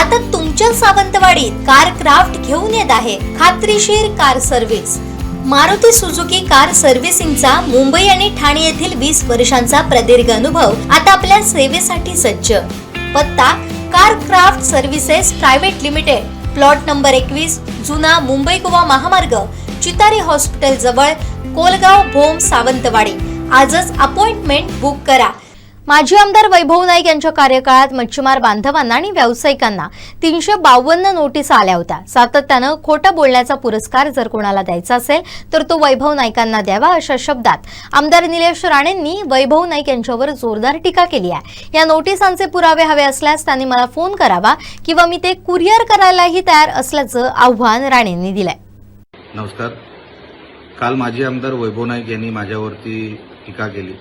आता तुमच्या सावंतवाडीत car craft घेऊन येत आहे खात्रीशीर car service. Maruti Suzuki car सर्व्हिसिंगचा मुंबई आणि ठाणे येथील 20 वर्षांचा प्रदीर्घ अनुभव आता आपल्या सेवेसाठी सज्ज। पत्ता car craft services private limited, plot number 21, जुना मुंबई गोवा महामार्ग, चितारी हॉस्पिटल जवळ, कोलगाव भोम, सावंतवाडी। आजच अपॉइंटमेंट बुक करा। माजी आमदार वैभव नाईक यांच्या कार्यकाळात मच्छीमार बांधवांना आणि व्यावसायिकांना 352 नोटीस आल्या होत्या। सातत्यानं खोटं बोलण्याचा पुरस्कार जर कोणाला द्यायचा असेल तर तो वैभव नाईकांना द्यावा, अशा शब्दात आमदार निलेश राणेंनी वैभव नाईक यांच्यावर जोरदार टीका केली आहे। या नोटिसांचे पुरावे हवे असल्यास त्यांनी मला फोन करावा किंवा मी ते कुरिअर करायलाही तयार असल्याचं आव्हान राणेंनी दिलंय। नमस्कार। काल माजी आमदार वैभव नाईक यांनी माझ्यावरती टीका केली।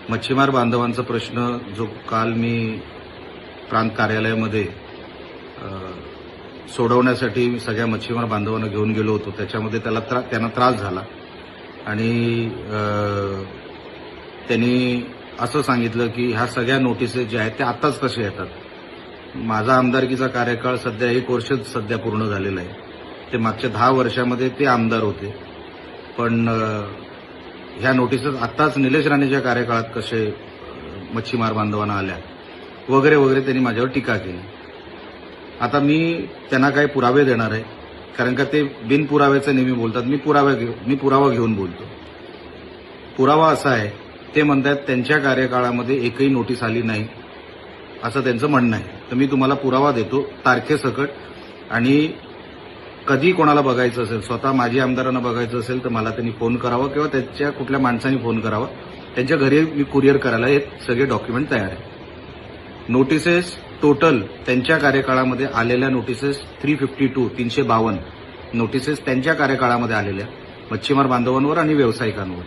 मच्छीमार बांधवांचा प्रश्न जो काल मी प्रांत कार्यालयामध्ये सोडवण्यासाठी सगळ्या मच्छीमार बांधवांना घेऊन गेलो होतो, त्याच्यामध्ये त्यांना त्रास झाला आणि त्यांनी असं सांगितलं की ह्या सगळ्या नोटिसेस ज्या आहेत त्या आताच कशा येतात। माझा आमदारकीचा कार्यकाळ सध्या 1 वर्ष सध्या पूर्ण झालेला आहे। ते मागच्या 10 वर्षामध्ये ते आमदार होते, पण ह्या नोटिसेस आत्ताच निलेश राणेच्या कार्यकाळात कसे मच्छीमार बांधवांना आल्या वगैरे वगैरे त्यांनी माझ्यावर टीका केली। आता मी त्यांना काही पुरावे देणार आहे, कारण का ते बिनपुराव्याचे नेहमी बोलतात। मी पुरावा घेऊन बोलतो। पुरावा असा आहे, ते म्हणतात त्यांच्या कार्यकाळामध्ये एकही नोटीस आली नाही असं त्यांचं म्हणणं आहे। तर मी तुम्हाला पुरावा देतो तारखेसकट, आणि कधी कोणाला बघायचं असेल, स्वतः माजी आमदारांना बघायचं असेल तर मला त्यांनी फोन करावा किंवा त्याच्या कुठल्या माणसांनी फोन करावा। त्यांच्या घरी मी कुरिअर करायला हे सगळे डॉक्युमेंट तयार आहे। नोटिसेस टोटल त्यांच्या कार्यकाळामध्ये आलेल्या नोटिसेस 352 नोटिसेस त्यांच्या कार्यकाळामध्ये आलेल्या मच्छीमार बांधवांवर आणि व्यावसायिकांवर।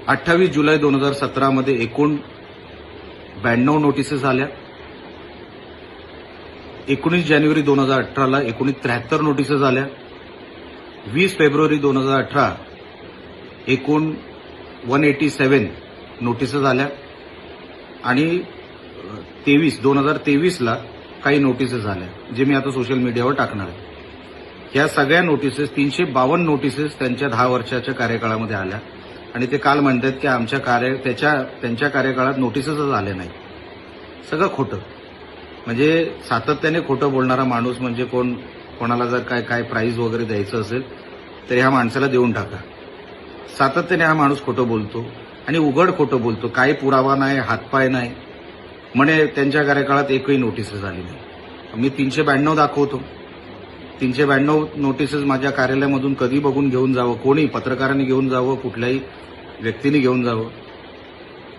28 जुलै 2017 मध्ये एकूण 92 नोटिसेस आल्या। 19 जानेवारी 2018ला 73 नोटिसेस आल्या। 20 फेब्रुवारी 2018 एकूण 187 नोटिसेस आल्या आणि 2023ला काही नोटिसेस आल्या, जे मी आता सोशल मीडियावर टाकणार आहे। या सगळ्या नोटिसेस 352 नोटिसेस त्यांच्या 10 वर्षाच्या कार्यकाळामध्ये आल्या आणि ते काल म्हणतात की त्यांच्या कार्यकाळात नोटिसेसच आल्या नाही। सगळं खोटं। म्हणजे सातत्याने खोटं बोलणारा माणूस म्हणजे कोणाला जर काय प्राईज वगैरे द्यायचं असेल तर ह्या माणसाला देऊन टाका। सातत्याने हा माणूस खोटं बोलतो आणि उघड खोटं बोलतो। काही पुरावा नाही, हातपाय नाही, म्हणे त्यांच्या कार्यकाळात एकही नोटिसेस आली नाही। मी 392 दाखवतो। 392 नोटिसेस माझ्या कार्यालयामधून कधी बघून घेऊन जावं, कोणी पत्रकारांनी घेऊन जावं, कुठल्याही व्यक्तीने घेऊन जावं।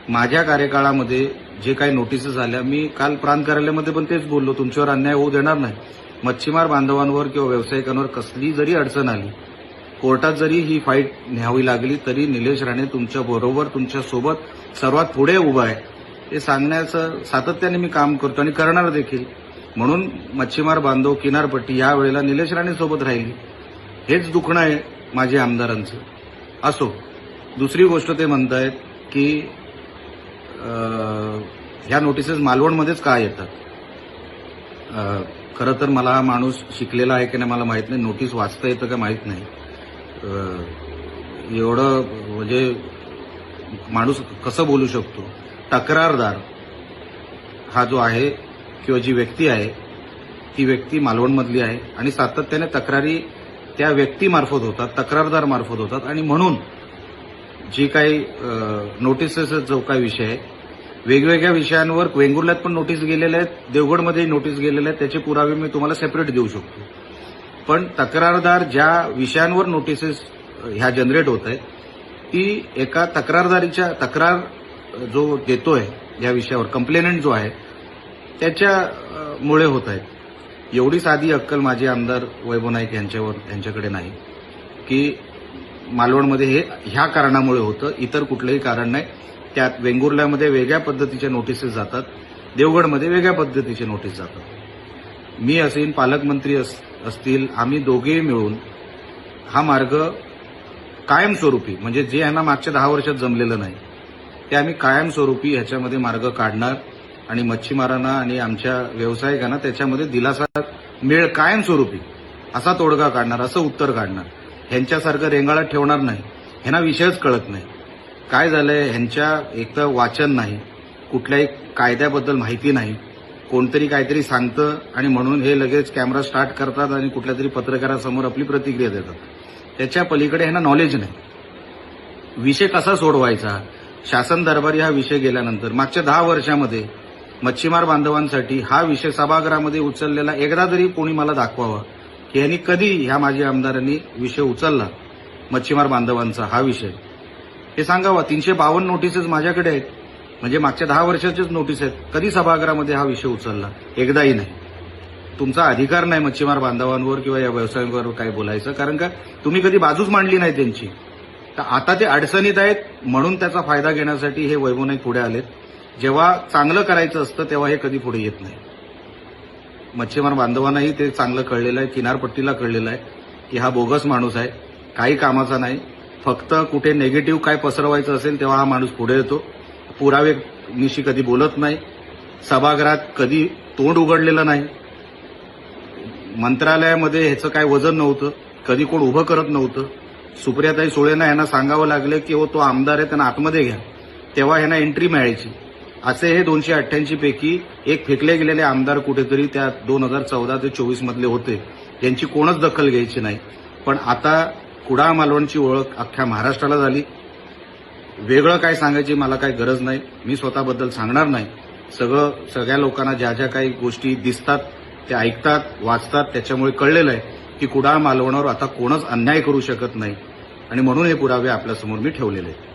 माझ्या कार्यकाळामध्ये जे काही नोटिसेस आल्या, मी काल प्रांत कार्यालयामध्ये पण तेच बोललो, तुमच्यावर अन्याय होऊ देणार नाही। मच्छीमार बांधवांवर किंवा व्यावसायिकांवर कसली जरी अडचण आली, कोर्टात जरी ही फाईट न्यावी लागली, तरी निलेश राणे तुमच्या बरोबर, तुमच्या सोबत सर्वात पुढे उभा आहे हे सांगण्याचं सातत्याने मी काम करतो आणि करणार देखील। म्हणून मच्छीमार बांधव, किनारपट्टी या वेळेला निलेश राणे सोबत राहिली, हेच दुखणं आहे माझ्या आमदारांचं। असो, दुसरी गोष्ट ते म्हणतायत की ह्या नोटिसेस मालवणमध्येच का येतात। खरं तर मला हा माणूस शिकलेला आहे की नाही मला माहित नाही, नोटीस वाचता येतं का माहित नाही। एवढं म्हणजे माणूस कसं बोलू शकतो। तक्रारदार हा जो आहे किंवा जी व्यक्ती आहे ती व्यक्ती मालवणमधली आहे आणि सातत्याने तक्रारी त्या व्यक्तीमार्फत होतात, तक्रारदार मार्फत होतात, आणि म्हणून जी काही नोटिसेस जो काही विषय आहे, वेगवेगळ्या विषयांवर वेंगुर्ल्यात पण नोटीस गेलेल्या आहेत, देवगडमध्ये नोटीस गेलेल्या आहेत, त्याचे पुरावे मी तुम्हाला सेपरेट देऊ शकतो। पण तक्रारदार ज्या विषयांवर नोटिसेस ह्या जनरेट होत आहेत, ती एका तक्रार जो देतोय या विषयावर, कंप्लेनंट जो आहे त्याच्यामुळे होत आहेत। एवढी साधी अक्कल माझे आमदार वैभव नाईक यांच्याकडे नाही की मालवणमध्ये ह्या कारणामुळे होतं, इतर कुठलंही कारण नाही। त्यात वेंगुर्ल्यामध्ये वेगळ्या पद्धतीच्या नोटिसेस जातात, देवगडमध्ये वेगळ्या पद्धतीचे नोटीस जातात। मी असेल, पालकमंत्री असतील, आम्ही दोघेही मिळून हा मार्ग कायमस्वरूपी, म्हणजे जे यांना मागच्या 10 वर्षात जमलेलं नाही ते आम्ही कायमस्वरूपी ह्याच्यामध्ये मार्ग काढणार आणि मच्छीमारांना आणि आमच्या व्यावसायिकांना त्याच्यामध्ये दिलासा मिळ कायमस्वरूपी असा तोडगा काढणार, असं उत्तर काढणार. ह्यांच्यासारखं रेंगाळत ठेवणार नाही. ह्यांना विषयच कळत नाही. काय झालंय, ह्यांच्या एक तर वाचन नाही, कुठल्याही कायद्याबद्दल माहिती नाही. कोणतरी काहीतरी सांगतं आणि म्हणून हे लगेच कॅमेरा स्टार्ट करतात आणि कुठल्या तरी पत्रकारासमोर आपली प्रतिक्रिया देतात. त्याच्या पलीकडे ह्यांना नॉलेज नाही. विषय कसा सोडवायचा, शासन दरबारी हा विषय गेल्यानंतर मागच्या 10 वर्षामध्ये मच्छीमार बांधवांसाठी हा विषय सभागृहामध्ये उचललेला एकदा तरी कोणी मला दाखवावा की ह्यांनी कधी ह्या माजी आमदारांनी विषय उचलला मच्छीमार बांधवांचा हा विषय, हे सांगावा. 352 नोटिसेस माझ्याकडे आहेत, म्हणजे मागच्या 10 वर्षाचेच नोटीस आहेत. कधी सभागृहामध्ये हा विषय उचलला? एकदाही नाही. तुमचा अधिकार नाही मच्छीमार बांधवांवर किंवा या व्यवसायांवर काय बोलायचं, कारण का तुम्ही कधी बाजूच मांडली नाही त्यांची. तर आता ते अडचणीत आहेत म्हणून त्याचा फायदा घेण्यासाठी हे वैभव नाईक पुढे आलेत. जेव्हा चांगलं करायचं असतं तेव्हा हे कधी पुढे येत नाही. मच्छीमार बांधवांनाही ते चांगलं कळलेलं आहे, किनारपट्टीला कळलेलं आहे की हा बोगस माणूस आहे, काही कामाचा नाही. फक्त कुठे नेगेटिव्ह काय पसरवायचं असेल तेव्हा हा माणूस पुढे येतो. पुरावे निशी कधी बोलत नाही, सभागृहात कधी तोंड उघडलेलं नाही. मंत्रालयामध्ये ह्याचं काय वजन नव्हतं, कधी कोण उभं करत नव्हतं. सुप्रियाताई सुळेंना ह्यांना सांगावं लागलं की तो आमदार आहे, त्यांना आतमध्ये घ्या, तेव्हा ह्यांना एंट्री मिळायची. असे हे 288 पैकी एक फेकले गेलेले आमदार कुठेतरी त्या 2014 ते 24 मधले होते, यांची कोणच दखल घ्यायची नाही. पण आता कुडाळ मालवणची ओळख अख्ख्या महाराष्ट्राला झाली. वेगळं काय सांगायची मला काही गरज नाही, मी स्वतःबद्दल सांगणार नाही. सगळ्या लोकांना ज्या ज्या काही गोष्टी दिसतात ते ऐकतात, वाचतात, त्याच्यामुळे कळलेलं आहे की कुडाळ मालवणावर आता कोणच अन्याय करू शकत नाही आणि म्हणून हे पुरावे आपल्यासमोर मी ठेवलेले आहेत.